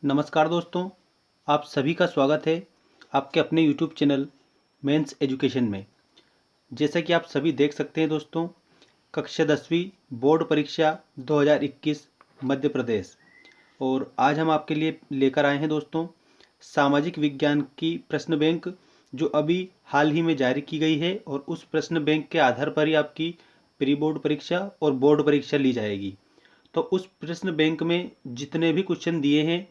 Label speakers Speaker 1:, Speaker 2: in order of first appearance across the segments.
Speaker 1: नमस्कार दोस्तों, आप सभी का स्वागत है आपके अपने YouTube चैनल मेंस एजुकेशन में। जैसा कि आप सभी देख सकते हैं दोस्तों, कक्षा 10वीं बोर्ड परीक्षा 2021 मध्य प्रदेश। और आज हम आपके लिए लेकर आए हैं दोस्तों सामाजिक विज्ञान की प्रश्न बैंक, जो अभी हाल ही में जारी की गई है। और उस प्रश्न बैंक के आधार पर ही आपकी प्री बोर्ड परीक्षा और बोर्ड परीक्षा ली जाएगी। तो उस प्रश्न बैंक में जितने भी क्वेश्चन दिए हैं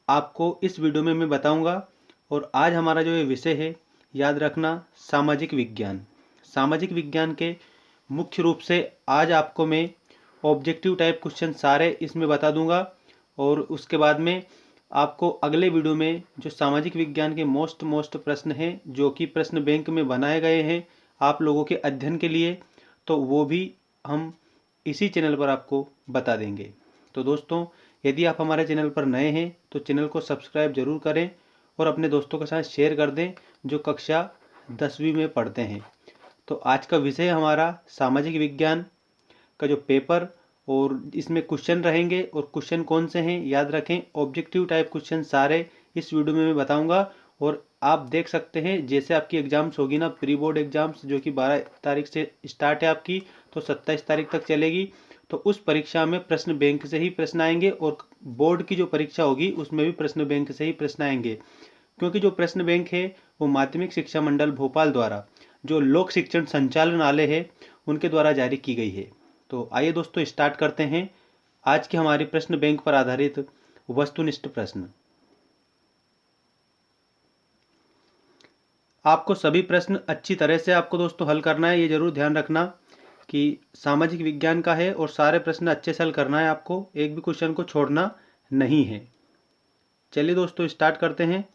Speaker 1: आपको इस वीडियो में मैं बताऊंगा। और आज हमारा जो ये विषय है, याद रखना, सामाजिक विज्ञान। सामाजिक विज्ञान के मुख्य रूप से आज आपको मैं ऑब्जेक्टिव टाइप क्वेश्चन सारे इसमें बता दूंगा। और उसके बाद में आपको अगले वीडियो में जो सामाजिक विज्ञान के मोस्ट प्रश्न हैं जो कि प्रश्न बैंक में बनाए गए हैं आप लोगों के अध्ययन के लिए, तो वो भी हम इसी चैनल पर आपको बता देंगे। तो दोस्तों, यदि आप हमारे चैनल पर नए हैं तो चैनल को सब्सक्राइब जरूर करें और अपने दोस्तों के साथ शेयर कर दें जो कक्षा 10वीं में पढ़ते हैं। तो आज का विषय हमारा सामाजिक विज्ञान का जो पेपर, और इसमें क्वेश्चन रहेंगे। और क्वेश्चन कौन से हैं याद रखें, ऑब्जेक्टिव टाइप क्वेश्चन सारे इस वीडियो में मैं बताऊंगा। और आप देख सकते हैं जैसे आपकी एग्जाम्स होगी ना, प्री बोर्ड एग्जाम्स जो कि 12 तारीख से स्टार्ट है आपकी, तो 27 तारीख तक चलेगी। तो उस परीक्षा में प्रश्न बैंक से ही प्रश्न आएंगे और बोर्ड की जो परीक्षा होगी उसमें भी प्रश्न बैंक से ही प्रश्न आएंगे। क्योंकि जो प्रश्न बैंक है वो माध्यमिक शिक्षा मंडल भोपाल द्वारा, जो लोक शिक्षण संचालनालय है, उनके द्वारा जारी की गई है। तो आइए दोस्तों स्टार्ट करते हैं आज की हमारी प्रश्न बैंक पर आधारित वस्तुनिष्ठ प्रश्न। आपको सभी प्रश्न अच्छी तरह से आपको दोस्तों हल करना है। ये जरूर ध्यान रखना कि सामाजिक विज्ञान का है और सारे प्रश्न अच्छे से हल करना है, आपको एक भी क्वेश्चन को छोड़ना नहीं है। चलिए दोस्तों स्टार्ट करते हैं।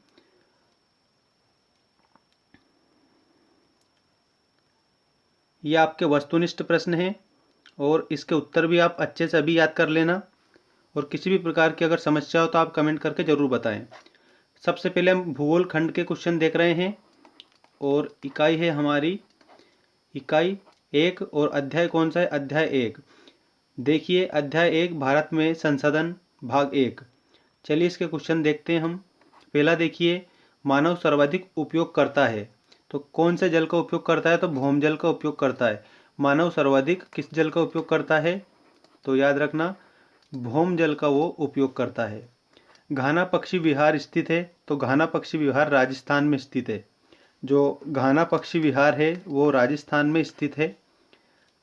Speaker 1: ये आपके वस्तुनिष्ठ प्रश्न हैं और इसके उत्तर भी आप अच्छे से अभी याद कर लेना। और किसी भी प्रकार की अगर समस्या हो तो आप कमेंट करके ज़रूर बताएं। सबसे पहले हम भूगोल खंड के क्वेश्चन देख रहे हैं और इकाई है हमारी इकाई 1। और अध्याय कौन सा है? अध्याय 1। देखिए अध्याय 1 भारत में संसाधन भाग 1। चलिए इसके क्वेश्चन देखते हैं हम। पहला देखिए, मानव सर्वाधिक उपयोग करता है, तो कौन से जल का उपयोग करता है? तो भौम जल का उपयोग करता है। मानव सर्वाधिक किस जल का उपयोग करता है? तो याद रखना भौम जल का वो उपयोग करता है। घाना पक्षी विहार स्थित है, तो घाना पक्षी विहार राजस्थान में स्थित है। जो घाना पक्षी विहार है वो राजस्थान में स्थित है।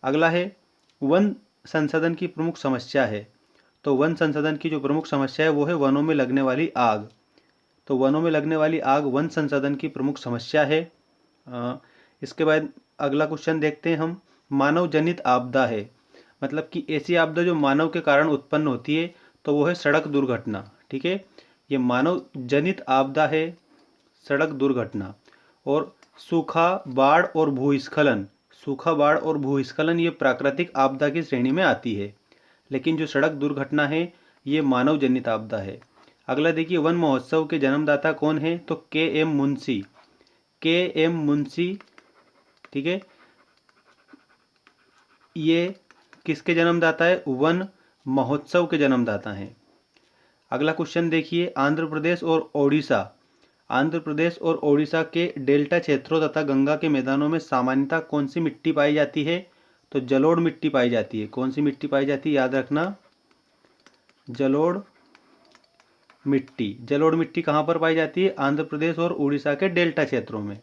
Speaker 1: अगला है वन संसाधन की प्रमुख समस्या है, तो वन संसाधन की जो प्रमुख समस्या है वो है वनों में लगने वाली आग। तो वनों में लगने वाली आग वन संसाधन की प्रमुख समस्या है। इसके बाद अगला क्वेश्चन देखते हैं हम। मानव जनित आपदा है, मतलब कि ऐसी आपदा जो मानव के कारण उत्पन्न होती है, तो वो है सड़क दुर्घटना। ठीक है, ये मानव जनित आपदा है, सड़क दुर्घटना। और सूखा, बाढ़ और भूस्खलन, सूखा, बाढ़ और भूस्खलन ये प्राकृतिक आपदा की श्रेणी में आती है, लेकिन जो सड़क दुर्घटना है ये मानव जनित आपदा है। अगला देखिए, वन महोत्सव के जन्मदाता कौन है? तो के.एम. मुंशी। के.एम. मुंशी, ठीक है, ये किसके जन्मदाता है? वन महोत्सव के जन्मदाता हैं। अगला क्वेश्चन देखिए, आंध्र प्रदेश और ओडिशा, आंध्र प्रदेश और ओडिशा के डेल्टा क्षेत्रों तथा गंगा के मैदानों में सामान्यतः कौन सी मिट्टी पाई जाती है? तो जलोढ़ मिट्टी पाई जाती है। कौन सी मिट्टी पाई जाती है? याद रखना जलोढ़ मिट्टी। जलोढ़ मिट्टी कहाँ पर पाई जाती है? आंध्र प्रदेश और उड़ीसा के डेल्टा क्षेत्रों में।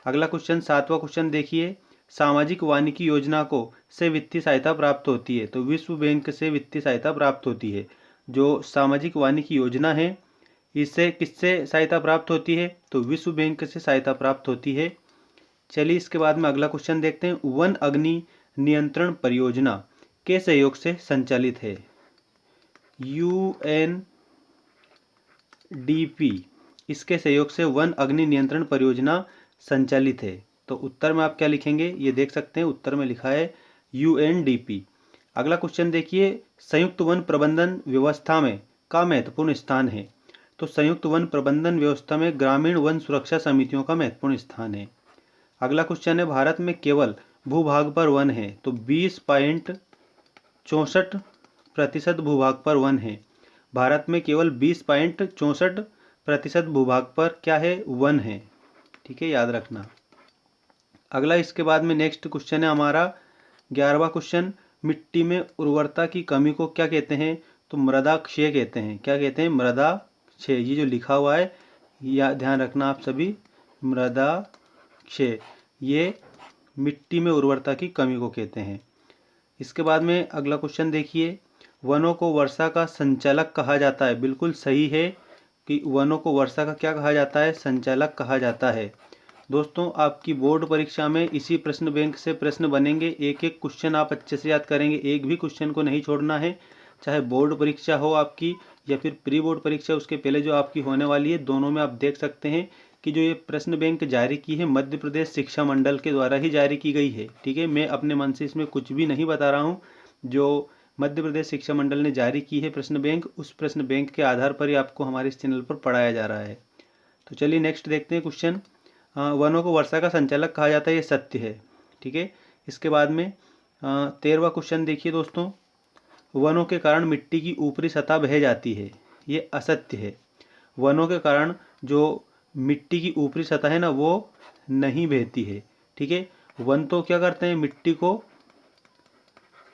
Speaker 1: अगला क्वेश्चन, 7वां क्वेश्चन देखिए, सामाजिक वानिकी योजना को से वित्तीय सहायता प्राप्त होती है, तो विश्व बैंक से वित्तीय सहायता प्राप्त होती है। जो सामाजिक वानिकी योजना है इससे किससे सहायता प्राप्त होती है? तो विश्व बैंक से सहायता प्राप्त होती है। चलिए इसके बाद में अगला क्वेश्चन देखते हैं। वन अग्नि नियंत्रण परियोजना के सहयोग से संचालित है। UNDP, इसके सहयोग से वन अग्नि नियंत्रण परियोजना संचालित है। तो उत्तर में आप क्या लिखेंगे? ये देख सकते हैं उत्तर में लिखा है UNDP। अगला क्वेश्चन देखिए, संयुक्त वन प्रबंधन व्यवस्था में का महत्वपूर्ण स्थान है। तो संयुक्त वन प्रबंधन व्यवस्था में ग्रामीण वन सुरक्षा समितियों का महत्वपूर्ण स्थान है। अगला क्वेश्चन है, भारत में केवल भूभाग पर वन है, तो 20.64% भूभाग पर वन है। भारत में केवल 20.64% भूभाग पर क्या है, वन है। ठीक है, याद रखना। अगला इसके बाद में नेक्स्ट क्वेश्चन है हमारा 11वां क्वेश्चन, मिट्टी में उर्वरता की कमी को क्या कहते हैं, तो मृदा क्षय कहते हैं। क्या कहते हैं, मृदा क्षय। ये जो लिखा हुआ है या ध्यान रखना आप सभी, मृदा क्षय, ये मिट्टी में उर्वरता की कमी को कहते हैं। इसके बाद में अगला क्वेश्चन देखिए, वनों को वर्षा का संचालक कहा जाता है। बिल्कुल सही है कि वनों को वर्षा का क्या कहा जाता है, संचालक कहा जाता है। दोस्तों आपकी बोर्ड परीक्षा में इसी प्रश्न बैंक से प्रश्न बनेंगे, एक एक क्वेश्चन आप अच्छे से याद करेंगे, एक भी क्वेश्चन को नहीं छोड़ना है। चाहे बोर्ड परीक्षा हो आपकी या फिर प्री बोर्ड परीक्षा उसके पहले जो आपकी होने वाली है, दोनों में आप देख सकते हैं कि जो ये प्रश्न बैंक जारी की है मध्य प्रदेश शिक्षा मंडल के द्वारा ही जारी की गई है। ठीक है, मैं अपने मन से इसमें कुछ भी नहीं बता रहा हूँ। जो मध्य प्रदेश शिक्षा मंडल ने जारी की है प्रश्न बैंक, उस प्रश्न बैंक के आधार पर ही आपको हमारे इस चैनल पर पढ़ाया जा रहा है। तो चलिए नेक्स्ट देखते हैं क्वेश्चन। वनों को वर्षा का संचालक कहा जाता है, ये सत्य है। ठीक है, इसके बाद में 13वां क्वेश्चन देखिए दोस्तों, वनों के कारण मिट्टी की ऊपरी सतह बह जाती है, ये असत्य है। वनों के कारण जो मिट्टी की ऊपरी सतह है ना, वो नहीं बहती है। ठीक है, वन तो क्या करते हैं, मिट्टी को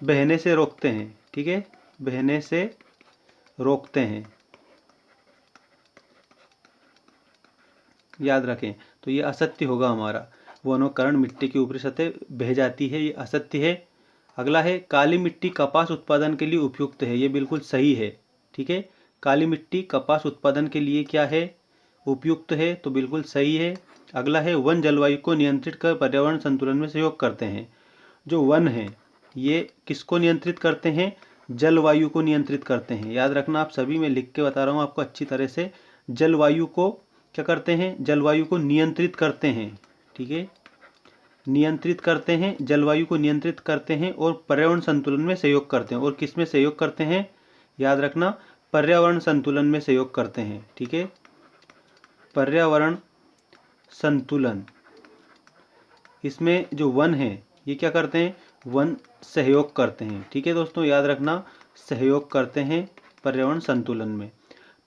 Speaker 1: बहने से रोकते हैं। ठीक है, बहने से रोकते हैं, याद रखें। तो ये असत्य होगा हमारा, वनों के कारण मिट्टी की ऊपरी सतह बह जाती है, ये असत्य है। अगला है, काली मिट्टी कपास उत्पादन के लिए उपयुक्त है, ये बिल्कुल सही है। ठीक है, काली मिट्टी कपास उत्पादन के लिए क्या है, उपयुक्त है, तो बिल्कुल सही है। अगला है, वन जलवायु को नियंत्रित कर पर्यावरण संतुलन में सहयोग करते हैं। जो वन है ये किसको नियंत्रित करते हैं, जलवायु को नियंत्रित करते हैं। याद रखना आप सभी, मैं लिख के बता रहा हूँ आपको अच्छी तरह से। जलवायु को क्या करते हैं, जलवायु को नियंत्रित करते हैं। ठीक है, नियंत्रित करते हैं, जलवायु को नियंत्रित करते हैं और पर्यावरण संतुलन में सहयोग करते हैं। और किस में सहयोग करते हैं, याद रखना, पर्यावरण संतुलन में सहयोग करते हैं। ठीक है, पर्यावरण संतुलन, इसमें जो वन है ये क्या करते हैं, वन सहयोग करते हैं। ठीक है दोस्तों, याद रखना, सहयोग करते हैं पर्यावरण संतुलन में।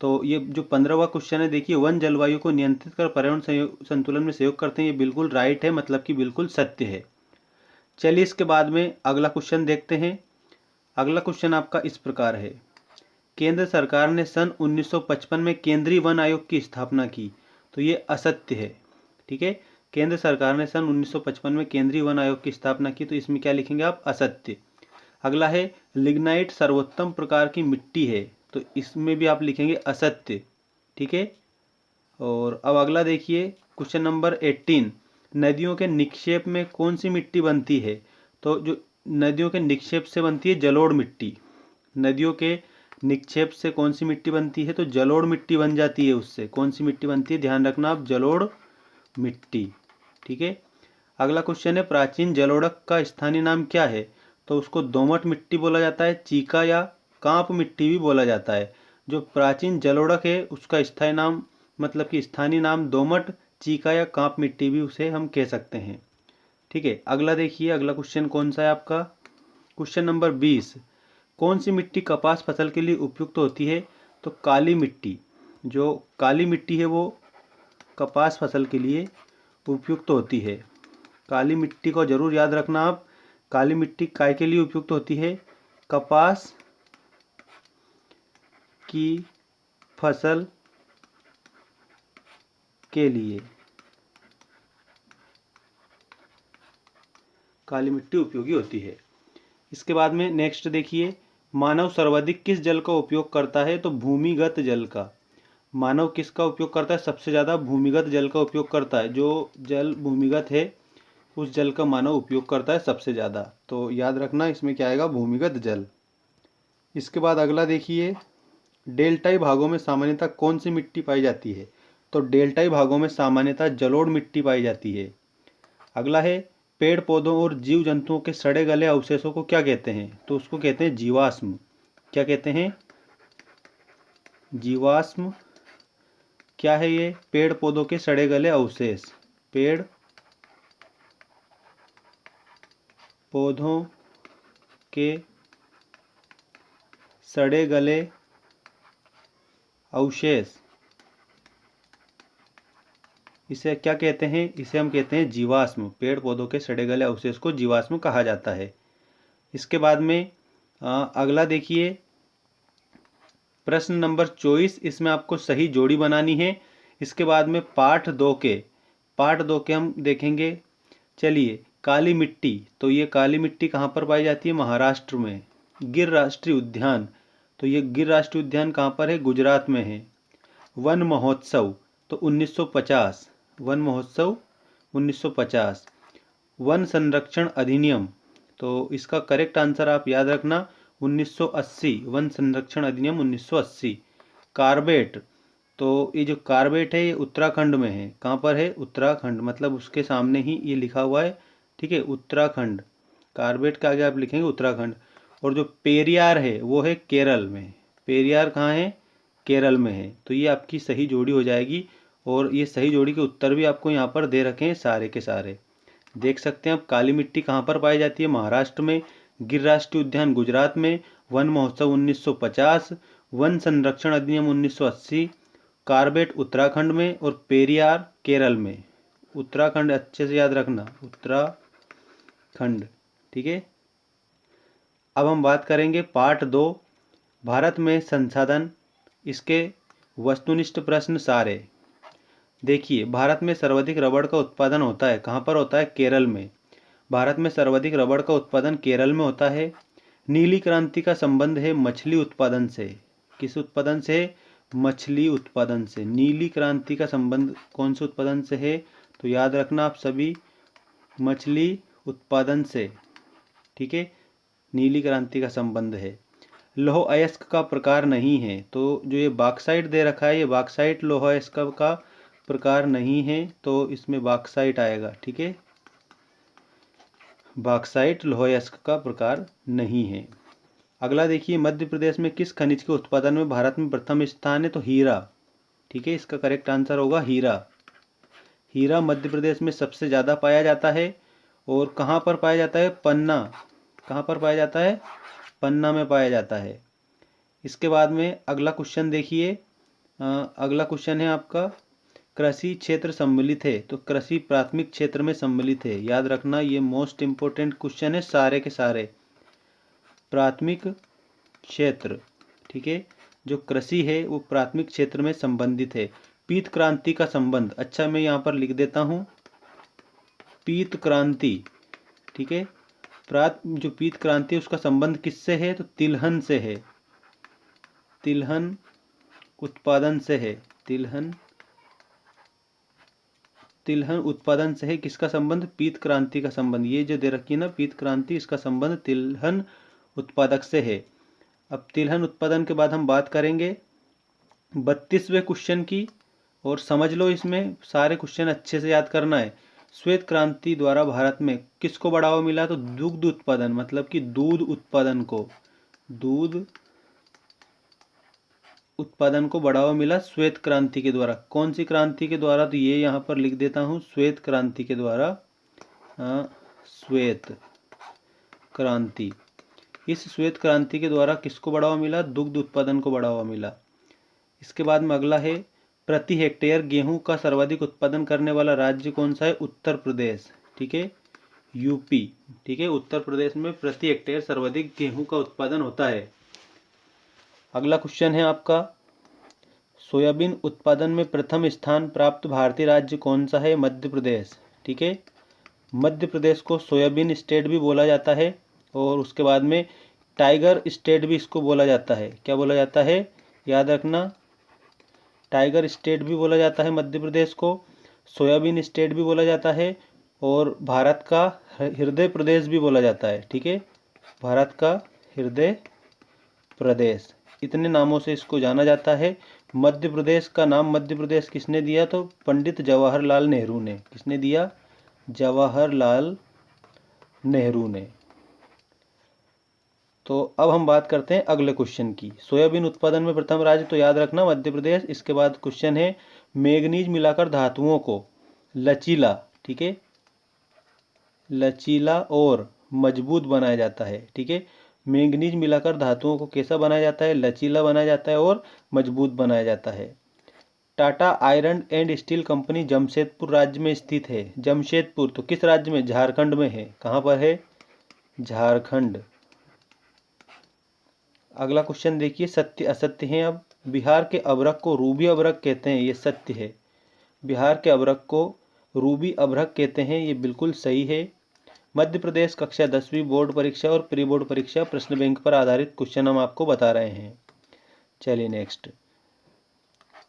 Speaker 1: तो ये जो 15वां क्वेश्चन है देखिए, वन जलवायु को नियंत्रित कर पर्यावरण संतुलन में सहयोग करते हैं, ये बिल्कुल राइट है, मतलब कि बिल्कुल सत्य है। चलिए इसके बाद में अगला क्वेश्चन देखते हैं। अगला क्वेश्चन आपका इस प्रकार है, केंद्र सरकार ने सन 1955 में केंद्रीय वन आयोग की स्थापना की, तो ये असत्य है। ठीक है, केंद्र सरकार ने सन 1955 में केंद्रीय वन आयोग की स्थापना की, तो इसमें क्या लिखेंगे आप, असत्य। अगला है, लिग्नाइट सर्वोत्तम प्रकार की मिट्टी है, तो इसमें भी आप लिखेंगे असत्य। ठीक है, और अब अगला देखिए क्वेश्चन नंबर 18, नदियों के निक्षेप में कौन सी मिट्टी बनती है, तो जो नदियों के निक्षेप से बनती है जलोढ़ मिट्टी। नदियों के निक्षेप से कौन सी मिट्टी बनती है, तो जलोढ़ मिट्टी बन जाती है, उससे कौन सी मिट्टी बनती है, ध्यान रखना आप, जलोढ़ मिट्टी। ठीक है, अगला क्वेश्चन है, प्राचीन जलोढ़क का स्थानीय नाम क्या है, तो उसको दोमट मिट्टी बोला जाता है, चीका या कांप मिट्टी भी बोला जाता है। जो प्राचीन जलोढ़क है उसका स्थायी नाम, मतलब कि स्थानीय नाम दोमट, चीका या कांप मिट्टी भी उसे हम कह सकते हैं। ठीक है, अगला देखिए, अगला क्वेश्चन कौन सा है आपका, क्वेश्चन नंबर 20, कौन सी मिट्टी कपास फसल के लिए उपयुक्त होती है, तो काली मिट्टी। जो काली मिट्टी है वो कपास फसल के लिए उपयुक्त होती है। काली मिट्टी को जरूर याद रखना आप, काली मिट्टी काय के लिए उपयुक्त होती है, कपास की फसल के लिए काली मिट्टी उपयोगी होती है। इसके बाद में नेक्स्ट देखिए, मानव सर्वाधिक किस जल का उपयोग करता है, तो भूमिगत जल का। मानव किसका उपयोग करता है, सबसे ज़्यादा भूमिगत जल का उपयोग करता है। जो जल भूमिगत है उस जल का मानव उपयोग करता है सबसे ज़्यादा, तो याद रखना इसमें क्या आएगा, भूमिगत जल। इसके बाद अगला देखिए, डेल्टाई भागों में सामान्यतः कौन सी मिट्टी पाई जाती है, तो डेल्टाई भागों में सामान्यतः जलोढ़ मिट्टी पाई जाती है। अगला है, पेड़ पौधों और जीव जंतुओं के सड़े गले अवशेषों को क्या कहते हैं, तो उसको कहते हैं जीवाश्म। क्या कहते हैं, जीवाश्म। क्या है ये, पेड़ पौधों के सड़े गले अवशेष, पेड़ पौधों के सड़े गले अवशेष, इसे क्या कहते हैं? इसे हम कहते हैं जीवाश्म। पेड़ पौधों के सड़े गले अवशेष को जीवाश्म कहा जाता है। इसके बाद में अगला देखिए प्रश्न नंबर 24। इसमें आपको सही जोड़ी बनानी है। इसके बाद में पाठ 2 के हम देखेंगे। चलिए, काली मिट्टी, तो ये काली मिट्टी कहाँ पर पाई जाती है? महाराष्ट्र में। गिर राष्ट्रीय उद्यान, तो ये गिर राष्ट्रीय उद्यान कहाँ पर है? गुजरात में है। वन महोत्सव, तो 1950, वन महोत्सव 1950। वन संरक्षण अधिनियम, तो इसका करेक्ट आंसर आप याद रखना 1980, वन संरक्षण अधिनियम 1980। कार्बेट, तो ये जो कार्बेट है ये उत्तराखंड में है। कहाँ पर है? उत्तराखंड, मतलब उसके सामने ही ये लिखा हुआ है, ठीक है, उत्तराखंड। कार्बेट के आगे आप लिखेंगे उत्तराखंड। और जो पेरियार है वो है केरल में। पेरियार कहाँ है? केरल में है। तो ये आपकी सही जोड़ी हो जाएगी। और ये सही जोड़ी के उत्तर भी आपको यहाँ पर दे रखे हैं सारे के सारे। देख सकते हैं आप, काली मिट्टी कहाँ पर पाई जाती है? महाराष्ट्र में। गिर राष्ट्रीय उद्यान गुजरात में। वन महोत्सव 1950। वन संरक्षण अधिनियम 1980। कार्बेट उत्तराखंड में और पेरियार केरल में। उत्तराखंड अच्छे से याद रखना, उत्तराखंड, ठीक है। अब हम बात करेंगे पार्ट 2, भारत में संसाधन, इसके वस्तुनिष्ठ प्रश्न सारे। देखिए, भारत में सर्वाधिक रबड़ का उत्पादन होता है, कहाँ पर होता है? केरल में। भारत में सर्वाधिक रबड़ का उत्पादन केरल में होता है। नीली क्रांति का संबंध है मछली उत्पादन से। किस उत्पादन से? मछली उत्पादन से। नीली क्रांति का संबंध कौन से उत्पादन से है? तो याद रखना आप सभी, मछली उत्पादन से, ठीक है। नीली क्रांति का संबंध है। लौह अयस्क का प्रकार नहीं है, तो जो ये बॉक्साइट दे रखा है, ये बॉक्साइट लौह अयस्क का प्रकार नहीं है, तो इसमें बॉक्साइट आएगा, ठीक है। बॉक्साइट लौह अयस्क का प्रकार नहीं है। अगला देखिए, मध्य प्रदेश में किस खनिज के उत्पादन में भारत में प्रथम स्थान है? तो हीरा, ठीक है, इसका करेक्ट आंसर होगा हीरा। हीरा मध्य प्रदेश में सबसे ज़्यादा पाया जाता है। और कहाँ पर पाया जाता है? पन्ना। कहाँ पर पाया जाता है? पन्ना में पाया जाता है। इसके बाद में अगला क्वेश्चन देखिए। अगला क्वेश्चन है आपका, कृषि क्षेत्र सम्मिलित है, तो कृषि प्राथमिक क्षेत्र में सम्मिलित है। याद रखना, ये मोस्ट इम्पोर्टेंट क्वेश्चन है सारे के सारे। प्राथमिक क्षेत्र, ठीक है, जो कृषि है वो प्राथमिक क्षेत्र में संबंधित है। पीत क्रांति का संबंध, अच्छा मैं यहाँ पर लिख देता हूँ, पीत क्रांति, ठीक है। जो पीत क्रांति है उसका संबंध किससे है? तो तिलहन से है। तिलहन उत्पादन से है। तिलहन उत्पादन से है। किसका संबंध? पीत क्रांति का संबंध। ये जो दे रखी है ना पीत क्रांति, इसका संबंध तिलहन उत्पादक से है। अब तिलहन उत्पादन के बाद हम बात करेंगे 32वें क्वेश्चन की। और समझ लो, इसमें सारे क्वेश्चन अच्छे से याद करना है। श्वेत क्रांति द्वारा भारत में किसको बढ़ावा मिला? तो दुग्ध उत्पादन, मतलब कि दूध उत्पादन को बढ़ावा मिला श्वेत क्रांति के द्वारा। कौन सी क्रांति के द्वारा? तो ये यहाँ पर लिख देता हूँ, श्वेत क्रांति के द्वारा। श्वेत क्रांति, इस श्वेत क्रांति के द्वारा किसको बढ़ावा मिला? दुग्ध उत्पादन को बढ़ावा मिला। इसके बाद में अगला है, प्रति हेक्टेयर गेहूं का सर्वाधिक उत्पादन करने वाला राज्य कौन सा है? उत्तर प्रदेश, ठीक है, यूपी, ठीक है। उत्तर प्रदेश में प्रति हेक्टेयर सर्वाधिक गेहूं का उत्पादन होता है। अगला क्वेश्चन है आपका, सोयाबीन उत्पादन में प्रथम स्थान प्राप्त भारतीय राज्य कौन सा है? मध्य प्रदेश, ठीक है। मध्य प्रदेश को सोयाबीन स्टेट भी बोला जाता है। और उसके बाद में टाइगर स्टेट भी इसको बोला जाता है। क्या बोला जाता है? याद रखना, टाइगर स्टेट भी बोला जाता है मध्य प्रदेश को, सोयाबीन स्टेट भी बोला जाता है, और भारत का हृदय प्रदेश भी बोला जाता है, ठीक है। भारत का हृदय प्रदेश, इतने नामों से इसको जाना जाता है। मध्य प्रदेश का नाम मध्य प्रदेश किसने दिया? तो पंडित जवाहरलाल नेहरू ने। किसने दिया? जवाहरलाल नेहरू ने। तो अब हम बात करते हैं अगले क्वेश्चन की। सोयाबीन उत्पादन में प्रथम राज्य, तो याद रखना मध्य प्रदेश। इसके बाद क्वेश्चन है, मैंगनीज मिलाकर धातुओं को लचीला, ठीक है, लचीला और मजबूत बनाया जाता है, ठीक है। मैंगनीज मिलाकर धातुओं को कैसा बनाया जाता है? लचीला बनाया जाता है और मजबूत बनाया जाता है। Tata iron and steel company Jamshedpur राज्य में स्थित है। जमशेदपुर तो किस राज्य में? झारखंड में है। कहाँ पर है? झारखंड। अगला क्वेश्चन देखिए, सत्य असत्य है। अब बिहार के अभ्रक को रूबी अभ्रक कहते हैं, ये सत्य है। बिहार के अभ्रक को रूबी अभ्रक कहते हैं, ये बिल्कुल सही है। मध्य प्रदेश कक्षा 10वीं बोर्ड परीक्षा और प्री बोर्ड परीक्षा प्रश्न बैंक पर आधारित क्वेश्चन हम आपको बता रहे हैं। चलिए नेक्स्ट,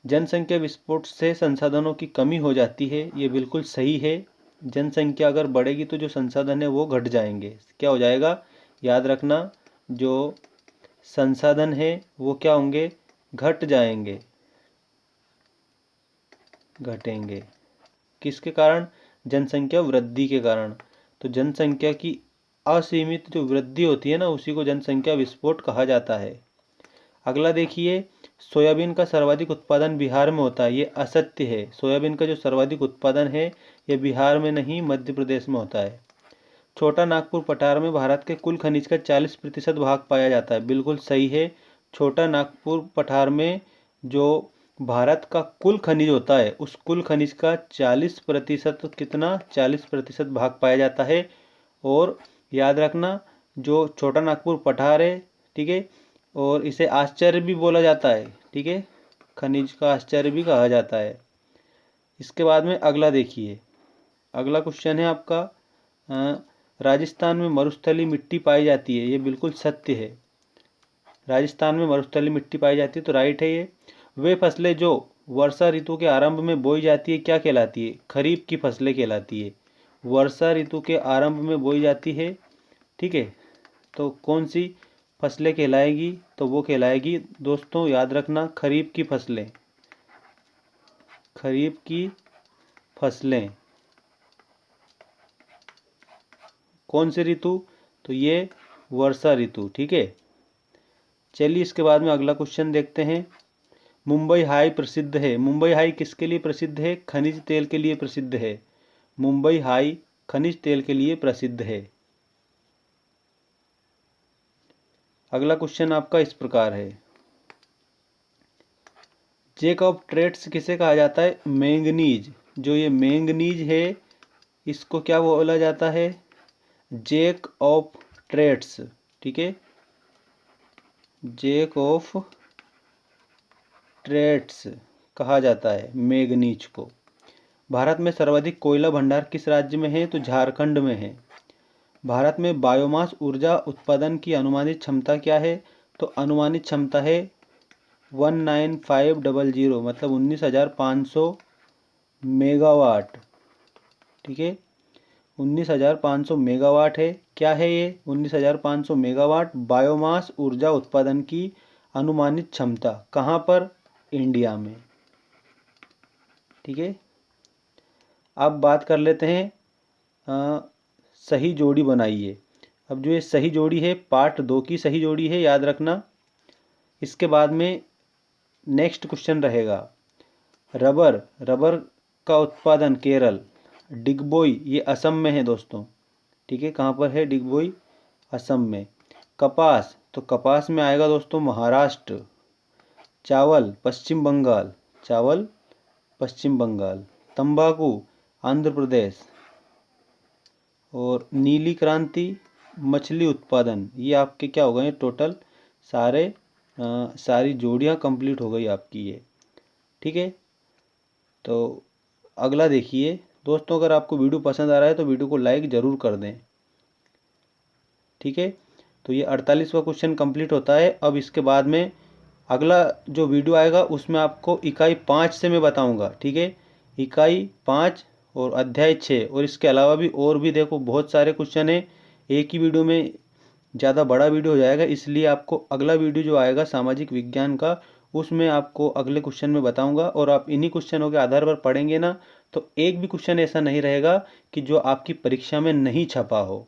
Speaker 1: जनसंख्या विस्फोट से संसाधनों की कमी हो जाती है, ये बिल्कुल सही है। जनसंख्या अगर बढ़ेगी तो जो संसाधन है वो घट जाएंगे। क्या हो जाएगा? याद रखना, जो संसाधन है वो क्या होंगे? घट जाएंगे, घटेंगे। किसके कारण? जनसंख्या वृद्धि के कारण। तो जनसंख्या की असीमित जो वृद्धि होती है ना, उसी को जनसंख्या विस्फोट कहा जाता है। अगला देखिए, सोयाबीन का सर्वाधिक उत्पादन बिहार में होता है, ये असत्य है। सोयाबीन का जो सर्वाधिक उत्पादन है ये बिहार में नहीं, मध्य प्रदेश में होता है। छोटा नागपुर पठार में भारत के कुल खनिज का 40% भाग पाया जाता है, बिल्कुल सही है। छोटा नागपुर पठार में जो भारत का कुल खनिज होता है उस कुल खनिज का 40% कितना? 40% भाग पाया जाता है। और याद रखना, जो छोटा नागपुर पठार है, ठीक है, और इसे आश्चर्य भी बोला जाता है, ठीक है, खनिज का आश्चर्य भी कहा जाता है। इसके बाद में अगला देखिए, अगला क्वेश्चन है आपका, राजस्थान में मरुस्थलीय मिट्टी पाई जाती है, ये बिल्कुल सत्य है। राजस्थान में मरुस्थलीय मिट्टी पाई जाती है, तो राइट है ये। वे फसलें जो वर्षा ऋतु के आरंभ में बोई जाती है क्या कहलाती है? खरीफ की फसलें कहलाती है। वर्षा ऋतु के आरंभ में बोई जाती है, ठीक है, तो कौन सी फसलें कहलाएगी? तो वो कहलाएगी दोस्तों, याद रखना, खरीफ की फसलें। खरीफ की फसलें। कौन सी ऋतु? तो ये वर्षा ऋतु, ठीक है। चलिए इसके बाद में अगला क्वेश्चन देखते हैं। मुंबई हाई प्रसिद्ध है। मुंबई हाई किसके लिए प्रसिद्ध है? खनिज तेल के लिए प्रसिद्ध है। मुंबई हाई खनिज तेल के लिए प्रसिद्ध है। अगला क्वेश्चन आपका इस प्रकार है, जैक ऑफ ट्रेड्स किसे कहा जाता है? मैंगनीज। जो ये मैंगनीज है इसको क्या बोला जाता है? जैक ऑफ ट्रेड्स, ठीक है, जैक ऑफ ट्रेड्स कहा जाता है मैंगनीज को। भारत में सर्वाधिक कोयला भंडार किस राज्य में है? तो झारखंड में है। भारत में बायोमास ऊर्जा उत्पादन की अनुमानित क्षमता क्या है? तो अनुमानित क्षमता है 19500, मतलब 19,500 मेगावाट, ठीक है, 19,500 मेगावाट है। क्या है ये? 19,500 मेगावाट बायोमास ऊर्जा उत्पादन की अनुमानित क्षमता। कहाँ पर? इंडिया में, ठीक है। अब बात कर लेते हैं सही जोड़ी बनाइए। अब जो ये सही जोड़ी है पार्ट 2 की सही जोड़ी है, याद रखना। इसके बाद में नेक्स्ट क्वेश्चन रहेगा, रबर का उत्पादन केरल। डिगबोई ये असम में है दोस्तों, ठीक है, कहाँ पर है? डिगबोई असम में। कपास, तो कपास में आएगा दोस्तों महाराष्ट्र। चावल पश्चिम बंगाल, चावल पश्चिम बंगाल। तंबाकू आंध्र प्रदेश। और नीली क्रांति मछली उत्पादन, ये आपके क्या हो गए टोटल? सारी जोड़ियाँ कंप्लीट हो गई आपकी ये, ठीक है। तो अगला देखिए दोस्तों, अगर आपको वीडियो पसंद आ रहा है तो वीडियो को लाइक ज़रूर कर दें, ठीक है। तो ये 48वां क्वेश्चन कंप्लीट होता है। अब इसके बाद में अगला जो वीडियो आएगा उसमें आपको इकाई 5 से मैं बताऊंगा, ठीक है, इकाई 5 और अध्याय 6। और इसके अलावा भी और भी देखो बहुत सारे क्वेश्चन है, एक ही वीडियो में ज़्यादा बड़ा वीडियो हो जाएगा, इसलिए आपको अगला वीडियो जो आएगा सामाजिक विज्ञान का, उसमें आपको अगले क्वेश्चन में बताऊंगा। और आप इन्हीं क्वेश्चनों के आधार पर पढ़ेंगे ना, तो एक भी क्वेश्चन ऐसा नहीं रहेगा कि जो आपकी परीक्षा में नहीं छपा हो,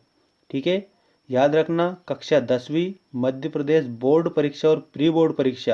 Speaker 1: ठीक है। याद रखना, कक्षा 10वीं मध्य प्रदेश बोर्ड परीक्षा और प्री बोर्ड परीक्षा